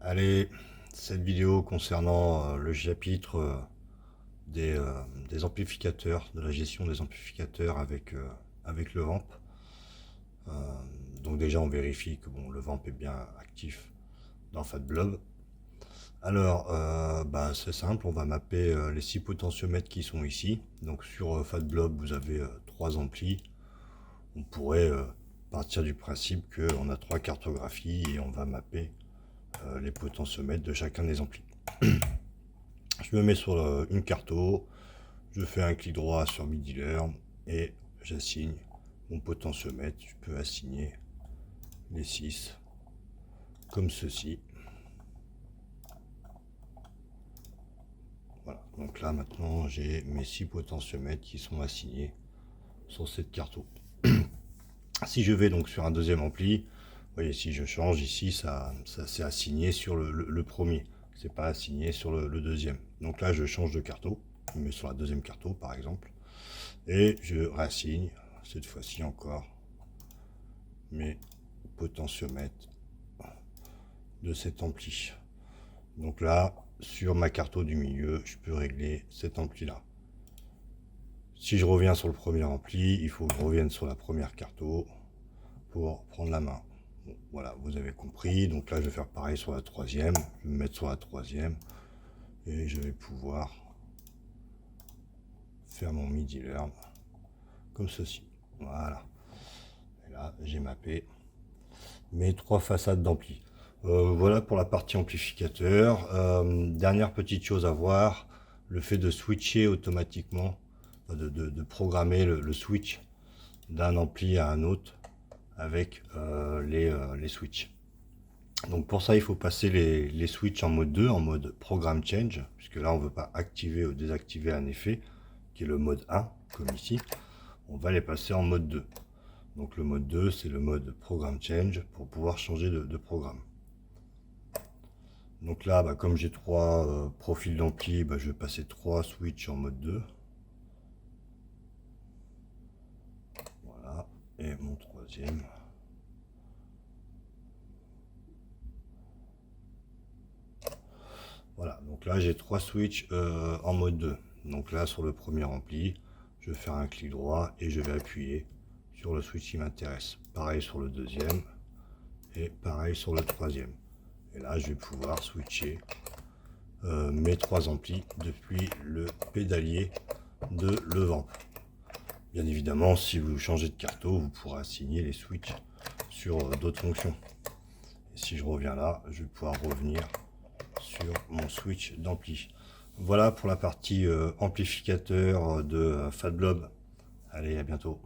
Allez, cette vidéo concernant le chapitre des amplificateurs, de la gestion des amplificateurs avec le VAMP. Euh, donc déjà on vérifie que bon, le VAMP est bien actif dans FatBlob. Alors c'est simple, on va mapper les 6 potentiomètres qui sont ici. Donc sur FatBlob vous avez 3 amplis. On pourrait partir du principe qu'on a 3 cartographies et on va mapper les potentiomètres de chacun des amplis. Je me mets sur une carto, je fais un clic droit sur MIDI Learn et j'assigne mon potentiomètre. Je peux assigner les 6 comme ceci. Voilà, donc là maintenant j'ai mes 6 potentiomètres qui sont assignés sur cette carto. Si je vais donc sur un deuxième ampli, vous voyez, si je change ici, ça s'est assigné sur le premier, c'est pas assigné sur le deuxième. Donc là je change de carto, je me mets sur la deuxième carto par exemple, et je réassigne cette fois-ci encore mes potentiomètres de cet ampli. Donc là, sur ma carto du milieu, je peux régler cet ampli là. Si je reviens sur le premier ampli, il faut que je revienne sur la première carto pour prendre la main. Bon, voilà, vous avez compris. Donc là, je vais faire pareil sur la troisième. Je vais me mettre sur la troisième et je vais pouvoir faire mon MIDI Learn comme ceci. Voilà. Et là, j'ai mappé mes 3 façades d'ampli. Voilà pour la partie amplificateur. Dernière petite chose à voir, le fait de switcher automatiquement, de programmer le switch d'un ampli à un autre avec les switches. Donc pour ça il faut passer les switches en mode 2, en mode Program Change, puisque là on ne veut pas activer ou désactiver un effet, qui est le mode 1, comme ici. On va les passer en mode 2. Donc le mode 2 c'est le mode Program Change pour pouvoir changer de programme. Donc là, comme j'ai 3 profils d'ampli, je vais passer 3 switches en mode 2. Voilà, et mon troisième. Voilà, donc là j'ai 3 switches en mode 2. Donc là sur le premier ampli, je vais faire un clic droit et je vais appuyer sur le switch qui m'intéresse. Pareil sur le deuxième et pareil sur le troisième. Et là je vais pouvoir switcher mes 3 amplis depuis le pédalier de le VAMP. Bien évidemment, si vous changez de carto, vous pourrez assigner les switches sur d'autres fonctions. Et si je reviens là, je vais pouvoir revenir sur mon switch d'ampli. Voilà pour la partie amplificateur de FatBlob. Allez, à bientôt.